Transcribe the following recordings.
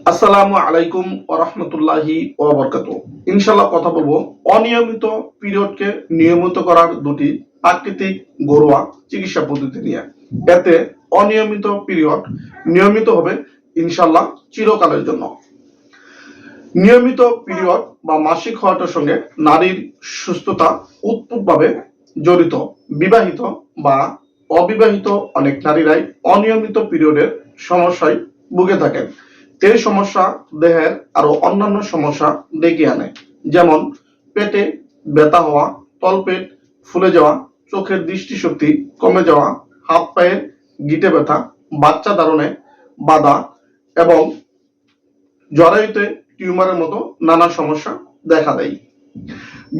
আসসালামু আলাইকুম ওয়া রাহমাতুল্লাহি ওয়া বারাকাতুহু। ইনশাআল্লাহ কথা বলবো অনিয়মিত পিরিয়ডকে নিয়মিত করার দুটি প্রাকৃতিক ঘরোয়া চিকিৎসা পদ্ধতি নিয়ে। এতে অনিয়মিত পিরিয়ড নিয়মিত হবে ইনশাআল্লাহ চিরকালের জন্য। নিয়মিত পিরিয়ড বা মাসিক হওয়াটার সঙ্গে নারীর সুস্থতা উৎপভাবে জড়িত। বিবাহিত বা অবিবাহিত অনেক নারীরাই অনিয়মিত পিরিয়ডের সমস্যায় ভুগে থাকেন। এই সমস্যা দেহের আরো অন্যান্য সমস্যা ডেকে আনে, যেমন পেটে ব্যথা হওয়া, তলপেট ফুলে যাওয়া, চোখের দৃষ্টিশক্তি কমে যাওয়া, হাত পায়ের গিঁটে ব্যথা, বাচ্চা ধারণে বাধা এবং জরায়ুতে টিউমারের মতো নানা সমস্যা দেখা দেয়।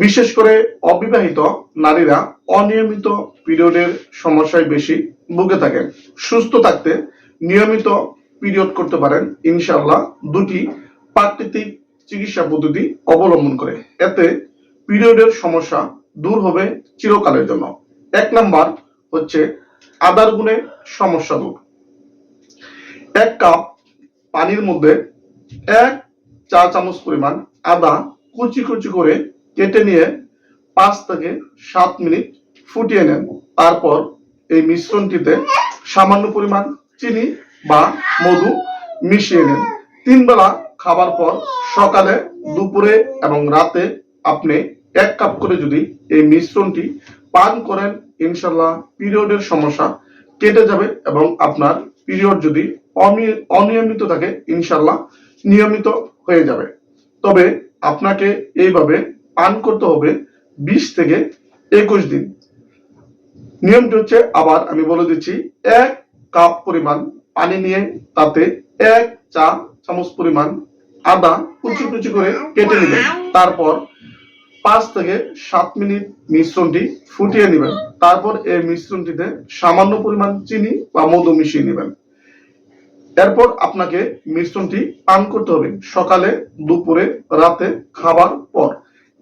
বিশেষ করে অবিবাহিত নারীরা অনিয়মিত পিরিয়ডের সমস্যায় বেশি ভুগে থাকেন। সুস্থ থাকতে নিয়মিত পিরিয়ড করতে পারেন ইনশাআল্লাহ দুটি প্রাকৃতিক চিকিৎসা পদ্ধতি অবলম্বন করে। এতে পিরিয়ডের সমস্যা দূর হবে চিরকালের জন্য। 1 নাম্বার হচ্ছে আদার গুণে সমস্যা দূর। 1 কাপ পানির মধ্যে 1 চা চামচ পরিমাণ আদা কুচি কুচি করে কেটে নিয়ে 5 থেকে 7 মিনিট ফুটিয়ে নেন। তারপর এই মিশ্রণটিতে সামান্য পরিমাণ চিনি বা মধু মিশিয়ে নেন। 3 বেলা খাবার পর সকালে, দুপুরে এবং রাতে আপনি 1 কাপ করে যদি এই মিশ্রণটি পান করেন ইনশাআল্লাহ পিরিয়ডের সমস্যা কেটে যাবে এবং আপনার পিরিয়ড যদি অনিয়মিত থাকে ইনশাআল্লাহ নিয়মিত হয়ে যাবে। তবে আপনাকে এইভাবে পান করতে হবে 20 থেকে 21 দিন। নিয়মটি হচ্ছে, আবার আমি বলে দিচ্ছি, 1 কাপ পরিমাণ পানি নিয়ে তাতে 1 চা চামচ পরিমাণ আদা কুচি কুচি করে কেটে নেবেন। তারপর 5 থেকে 7 মিনিট মিশ্রণটি ফুটিয়ে নেবেন। তারপর এই মিশ্রণটিতে সামান্য পরিমাণ চিনি বা মধু মিশিয়ে নেবেন। এরপর আপনাকে মিশ্রণটি পান করতে হবে সকালে, দুপুরে, রাতে খাবার পর।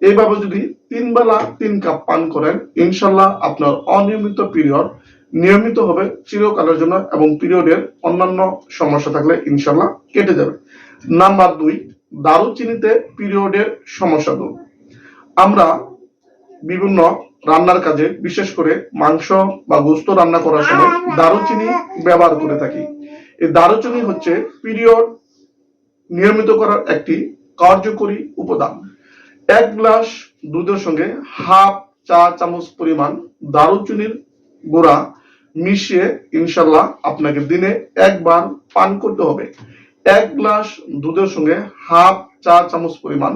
এইভাবে যদি 3 বেলা 3 কাপ পান করেন ইনশাআল্লাহ আপনার অনিয়মিত পিরিয়ড নিয়মিত হবে চিরকালের জন্য এবং পিরিয়ডের অন্যান্য সমস্যা থাকলে ইনশাআল্লাহ কেটে যাবে। নাম্বার 2, দারুচিনিতে পিরিয়ডের সমস্যা দূর। আমরা বিভিন্ন রান্নার কাজে, বিশেষ করে মাংস বা গোশত রান্না করার সময় দারুচিনি ব্যবহার করে থাকি। এই দারুচিনি হচ্ছে পিরিয়ড নিয়মিত করার একটি কার্যকরী উপাদান। 1 গ্লাস দুধের সঙ্গে হাফ চা চামচ পরিমাণ দারুচিনির গুঁড়া মিশিয়ে ইনশাআল্লাহ আপনাকে দিনে 1 বার পান করতে হবে। 1 গ্লাস দুধের সঙ্গে হাফ চা চামচ পরিমাণ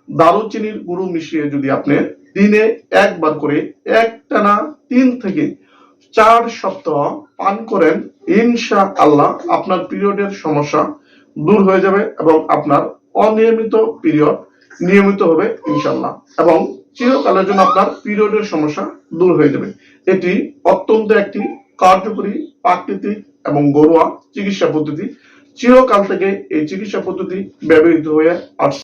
দারুচিনির গুঁড়ো মিশিয়ে যদি আপনি দিনে 1 বার করে একটানা 3 থেকে 4 সপ্তাহ পান করেন ইনশাআল্লাহ আপনার পিরিয়ডের সমস্যা দূর হয়ে যাবে এবং আপনার অনিয়মিত পিরিয়ড নিয়মিত হবে ইনশাআল্লাহ এবং চিরকালের জন্য আপনার পিরিয়ডের সমস্যা দূর হয়ে যাবে। এটি অত্যন্ত একটি কার্যকরী প্রাকৃতিক এবং ঘরোয়া চিকিৎসা পদ্ধতি। চিরকাল থেকে এই চিকিৎসা পদ্ধতি ব্যবহৃত হয়ে আসছে।